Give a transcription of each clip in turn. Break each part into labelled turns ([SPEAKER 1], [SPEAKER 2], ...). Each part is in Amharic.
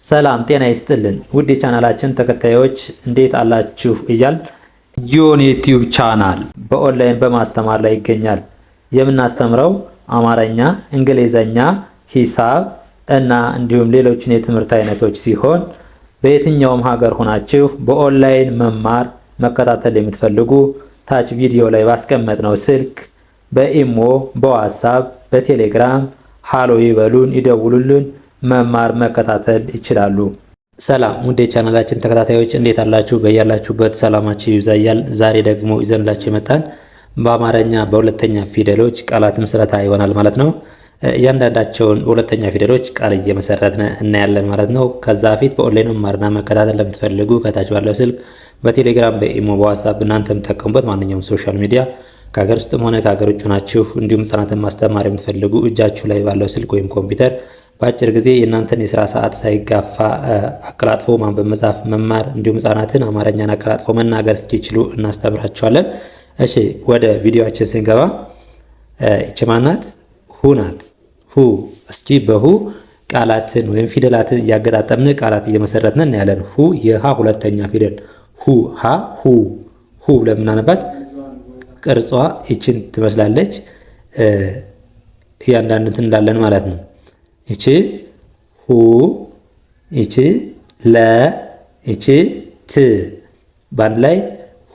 [SPEAKER 1] ሰላም ጤና ይስጥልን ውድ የቻናላችን ተከታዮች እንዴት አላችሁ እያል ዮን ዩቲዩብ ቻናል በኦንላይን በማስተማር ላይ ይገኛል። የምናስተምረው አማርኛ፣ እንግሊዘኛ፣ ሂሳብ እና እንዲሁም ሌሎችን የትምህርት አይነቶች ሲሆን በየትኛውም ሀገር ሆናችሁ በኦንላይን መማር መከታተል የምትፈልጉ ታች ቪዲዮ ላይ ባስቀመጥነው ስልክ በኢሞ፣ በዋትስአፕ፣ በቴሌግራም ሃሎ ይበሉን፣ ይደውሉልን፣ መማር መከታተል ይችላሉ። ሰላም ውድ የቻናላችን ተከታታዮች እንዴት አላችሁ? በያላችሁበት ሰላማችሁ ይብዛያል። ዛሬ ደግሞ ይዘንላችሁ የመጣን በአማርኛ በሁለተኛ ፊደሎች ቃላት ምስረታ ይሆናል ማለት ነው። እያንዳንዳቸውን በሁለተኛ ፊደሎች ቃል እየመሰረትን እናያለን ማለት ነው። ከዛ በፊት በኦንላይን መማርና መከታተል ለምትፈልጉ ከታች ባለው ስልክ በቴሌግራም በኢሞ በዋትስአፕ እናንተ የምትጠቀሙበት ማንኛውም ሶሻል ሚዲያ ከሀገር ውስጥም ሆነ ከሀገር ውጭ ናችሁ እንዲሁም ህጻናትን ማስተማር የምትፈልጉ እጃችሁ ላይ ባለው ስልክ ወይም ኮምፒውተር በአጭር ጊዜ የእናንተን የስራ ሰዓት ሳይጋፋ አቀላጥፎ ማንበብ፣ መጻፍ፣ መማር እንዲሁም ህጻናትን አማርኛን አቀላጥፎ መናገር እስኪችሉ እናስተምራቸዋለን። እሺ ወደ ቪዲዮአችን ስንገባ እቺ ማናት? ሁ ናት። ሁ። እስኪ በሁ ቃላትን ወይም ፊደላትን እያገጣጠምን ቃላት እየመሰረትን እናያለን። ሁ የሃ ሁለተኛ ፊደል ሁ ሃ ሁ ሁ ለምናነባት ቅርጿ ይችን ትመስላለች። እያንዳንዱን እንላለን ማለት ነው። ይቺ ሁ፣ ይቺ ለ፣ ይቺ ት በአንድ ላይ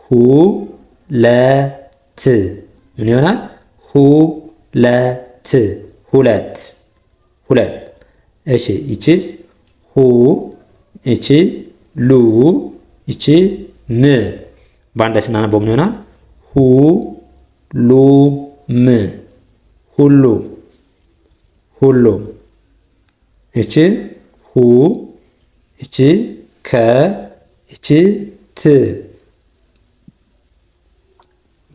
[SPEAKER 1] ሁ ለ ት ምን ይሆናል? ሁ ለ ት ሁለት ሁለት። እሺ ይቺስ ሁ፣ ይቺ ሉ፣ ይቺ ም በአንድ ላይ ስናነበው ምን ይሆናል? ሁ ሉ ም ሁሉም ሁሉም። ይቺ ሁ፣ ይቺ ከ፣ ይቺ ት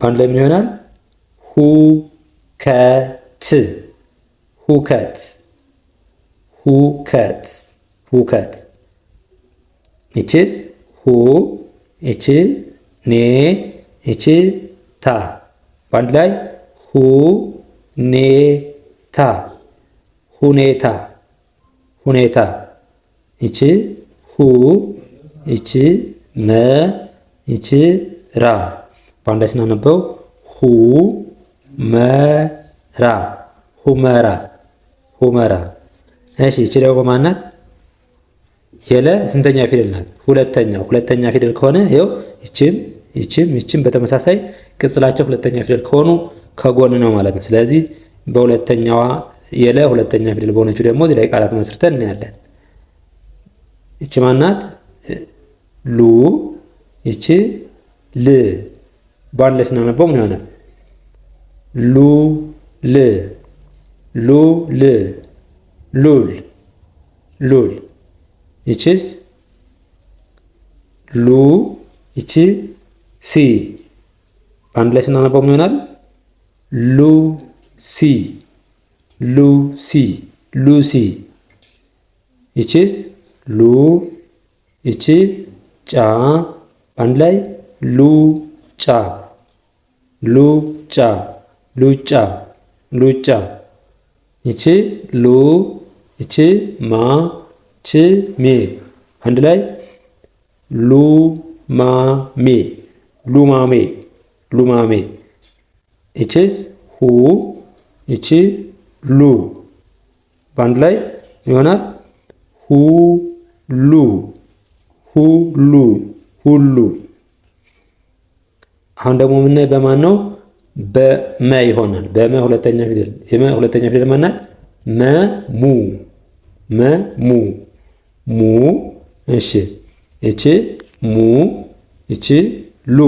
[SPEAKER 1] በአንድ ላይ ምን ይሆናል? ሁ ከት ሁከት ሁከት ሁከት። ይቺስ ሁ፣ ይቺ ኔ፣ ይቺ ታ በአንድ ላይ ሁ ኔ ታ ሁኔታ ሁኔታ። ይቺ ሁ፣ ይቺ መ፣ ይቺ ራ በአንድ ላይ ስናነበው ሁ መራ ሁመራ ሁመራ። እሺ ይቺ ደግሞ ማናት? የለ ስንተኛ ፊደል ናት? ሁለተኛ ፊደል ከሆነ ይኸው ይችም በተመሳሳይ ቅጽላቸው ሁለተኛ ፊደል ከሆኑ ከጎን ነው ማለት ነው። ስለዚህ በሁለተኛዋ የለ ሁለተኛ ፊደል በሆነችው ደግሞ እዚህ ላይ ቃላት መስርተን እናያለን። ይቺ ማናት? ሉ፣ ይቺ ል በአንድ ላይ ስናነበው ምን ይሆናል? ሉ ል ሉ ል ሉል ሉል። ይቺስ ሉ፣ ይቺ ሲ በአንድ ላይ ስናነበው ምን ይሆናል? ሉ ሲ ሉሲ ሉሲ። ይቺስ ሉ፣ ይቺ ጫ በአንድ ላይ ሉጫ ሉጫ ሉጫ ሉጫ። ይቺ ሉ፣ ይቺ ማ፣ ይቺ ሜ አንድ ላይ ሉማሜ ሉማሜ ሉማሜ። ይቺስ ሁ፣ ይቺ ሉ በአንድ ላይ ይሆናል ሁሉ ሁሉ ሁሉ። አሁን ደግሞ የምናይ በማን ነው? በመ ይሆናል። በመ ሁለተኛ ፊደል የመ ሁለተኛ ፊደል ማናት? መሙ መሙ ሙ። እሺ ይቺ ሙ፣ ይቺ ሉ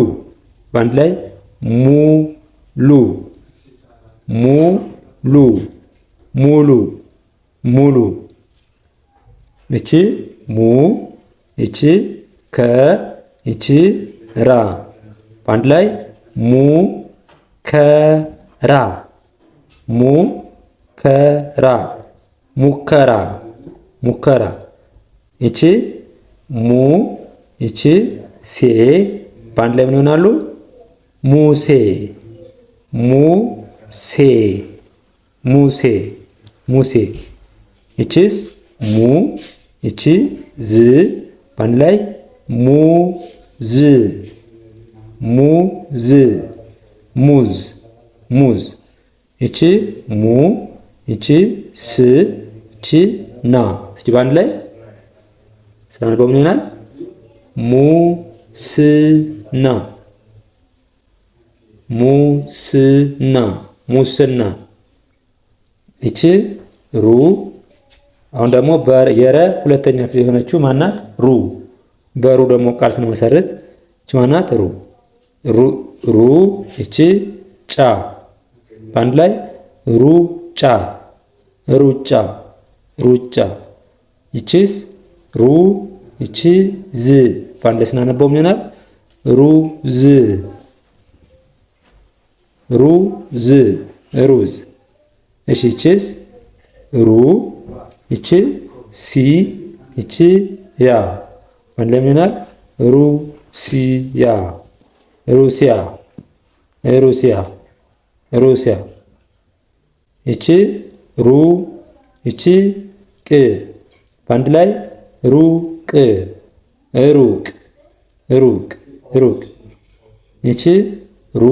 [SPEAKER 1] በአንድ ላይ ሙሉ ሙሉ ሙሉ ሙሉ። ይቺ ሙ፣ ይቺ ከ፣ ይቺ ራ በአንድ ላይ ሙ ከራ ሙ ከራ ሙከራ ሙከራ። ይቺ ሙ፣ ይቺ ሴ በአንድ ላይ ምን ይሆናሉ? ሙሴ ሙሴ ሙሴ ሙሴ። ይቺስ ሙ፣ ይቺ ዝ በአንድ ላይ ሙዝ ሙዝ ሙዝ ሙዝ። ይቺ ሙ ይቺ ስ ይቺ ና። እስኪ በአንድ ላይ ስናነበው ምን ይሆናል? ሙስና ሙስና ሙስና። ይቺ ሩ። አሁን ደግሞ የረ ሁለተኛ ፊደል የሆነችው ማናት? ሩ። በሩ ደግሞ ቃል ስንመሰርት ይቺ ማናት? ሩ ሩ። ይቺ ጫ በአንድ ላይ ሩጫ ሩጫ ሩጫ። ይቺስ ሩ ይቺ ዝ በአንድ ላይ ስናነበው ምን ይሆናል? ሩዝ ሩዝ ሩዝ። እሺ ይቺስ ሩ ይቺ ሲ ይቺ ያ በአንድ ላይ ምን ይሆናል? ሩሲያ ሩሲያ ሩሲያ ሩሲያ። ይቺ ሩ ይቺ ቅ በአንድ ላይ ሩቅ ሩቅ ሩቅ ሩቅ። ይቺ ሩ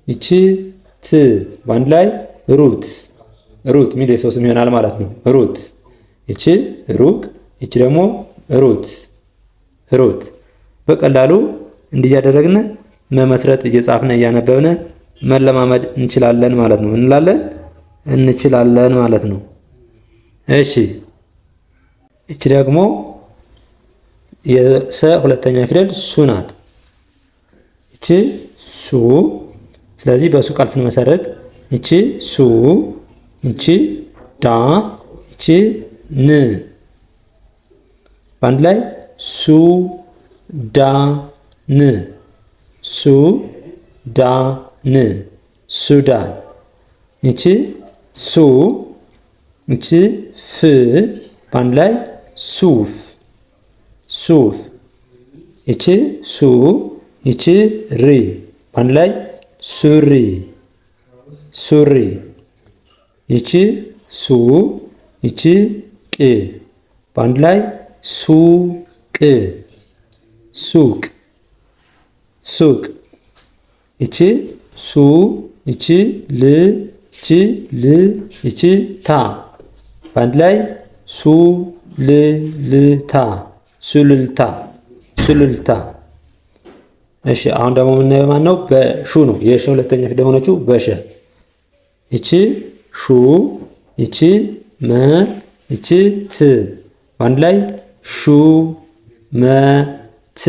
[SPEAKER 1] ይቺ ት በአንድ ላይ ሩት ሩት ሚል የሰው ስም ይሆናል ማለት ነው። ሩት። ይቺ ሩቅ ይቺ ደግሞ ሩት ሩት። በቀላሉ እንዲህ እያደረግን መመስረት እየጻፍን እያነበብን መለማመድ እንችላለን ማለት ነው። እንላለን እንችላለን ማለት ነው። እሺ እቺ ደግሞ የሰ ሁለተኛ ፊደል ሱ ናት። እቺ ሱ። ስለዚህ በሱ ቃል ስንመሰረት እቺ ሱ እቺ ዳ እቺ ን በአንድ ላይ ሱ ዳ ን ሱ ዳ ን ሱዳን። ይቺ ሱ ይቺ ፍ በአንድ ላይ ሱፍ ሱፍ። ይቺ ሱ ይቺ ሪ በአንድ ላይ ሱሪ ሱሪ። ይቺ ሱ ይቺ ቅ በአንድ ላይ ሱቅ ሱቅ ሱቅ። ይቺ ሱ ይቺ ል ይቺ ል ይቺ ታ በአንድ ላይ ሱልልታ ሱልልታ ሱልልታ። እሺ አሁን ደግሞ የምናየው ማን ነው? በሹ ነው። የሸ ሁለተኛ ፊደል ሆነችው በሸ። ይቺ ሹ ይቺ መ ይቺ ት በአንድ ላይ ሹ መ ት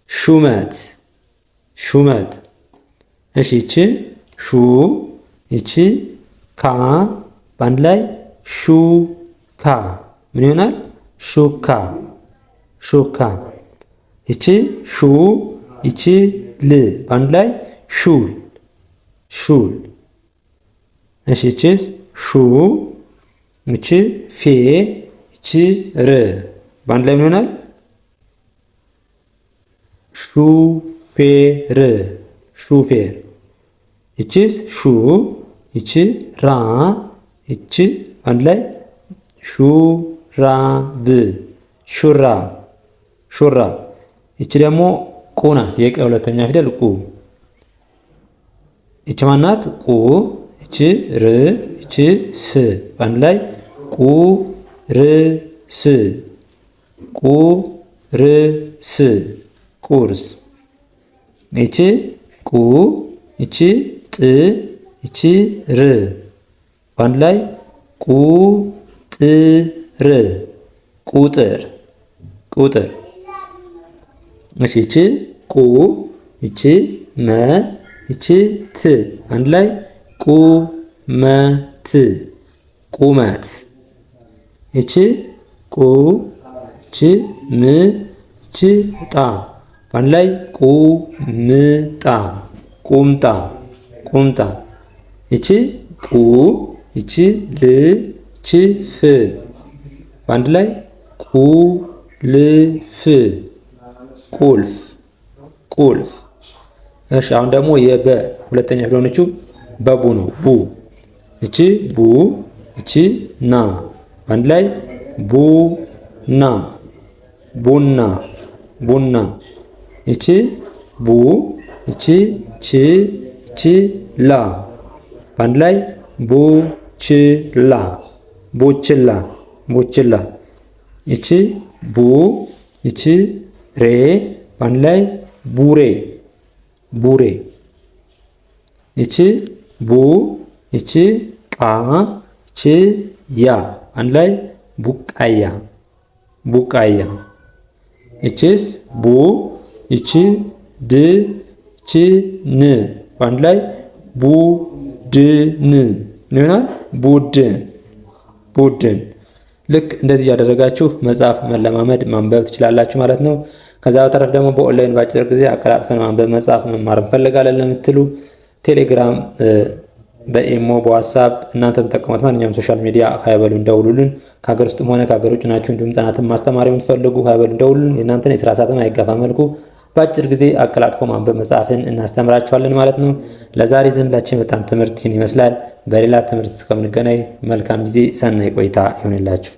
[SPEAKER 1] ሹመት ሹመት። እሺ ይቺ ሹ ይቺ ካ በአንድ ላይ ሹካ ምን ይሆናል? ሹካ ሹካ። ይቺ ሹ ይቺ ል በአንድ ላይ ሹል ሹል። እሺ ይቺስ ሹ ይቺ ፌ ይቺ ር በአንድ ላይ ምን ይሆናል? ሹፌር ሹፌር። ይቺስ ሹ ይቺ ራ ይቺ አንድ ላይ ሹራብ ሹራብ ሹራብ። ይቺ ደግሞ ቁ ናት። የቀ ሁለተኛ ፊደል ቁ። ይቺ ማናት? ቁ። ይቺ ር ይቺ ስ አንድ ላይ ቁ ር ስ ቁ ር ስ ቁርስ። ይቺ ቁ ይቺ ጥ ይቺ ር በአንድ ላይ ቁጥር ቁጥር ቁጥር። እሺ ይቺ ቁ ይቺ መ ይቺ ት አንድ ላይ ቁመት ቁመት። ይቺ ቁ ይቺ ም ይቺ ጣ በአንድ ላይ ቁምጣ ቁምጣ ቁምጣ። ይቺ ቁ ይቺ ል ይቺ ፍ በአንድ ላይ ቁልፍ ቁልፍ ቁልፍ። እሺ አሁን ደግሞ የበ ሁለተኛ ፊደል ሆነችው በቡ ነው። ቡ ይቺ ቡ ይቺ ና በአንድ ላይ ቡና ና ቡና ቡና። ይቺ ቡ ይቺ ች ይቺ ላ በአንድ ላይ ቡችላ ቡችላ ቡችላ። ይቺ ቡ ይቺ ሬ በአንድ ላይ ቡሬ ቡሬ። ይቺ ቡ ይቺ ቃ ይቺ ያ አንድ ላይ ቡቃያ ቡቃያ። ይቺስ ቡ ይቺ ድ ይቺ ን በአንድ ላይ ቡድን ይሆናል። ቡድን ቡድን። ልክ እንደዚህ እያደረጋችሁ መጻፍ መለማመድ ማንበብ ትችላላችሁ ማለት ነው። ከዛ በተረፍ ደግሞ በኦንላይን ባጭር ጊዜ አቀላጥፈን ማንበብ መጻፍ መማር እንፈልጋለን ለምትሉ ቴሌግራም፣ በኢሞ፣ በዋትስአፕ እናንተ የምትጠቀሙት ማንኛውም ሶሻል ሚዲያ ሀይበሉን ደውሉልን። ከሀገር ውስጥም ሆነ ከሀገር ውጭ ናችሁ እንዲሁም ጥናትን ማስተማር የምትፈልጉ ሀይበሉን ደውሉልን። የእናንተን የስራ ሰዓትም አይጋፋ መልኩ በአጭር ጊዜ አቀላጥፎ ማንበብ መጻፍን እናስተምራችኋለን ማለት ነው። ለዛሬ ዘንድላችን በጣም ትምህርት ይመስላል። በሌላ ትምህርት እስከምንገናኝ መልካም ጊዜ፣ ሰናይ ቆይታ ይሆንላችሁ።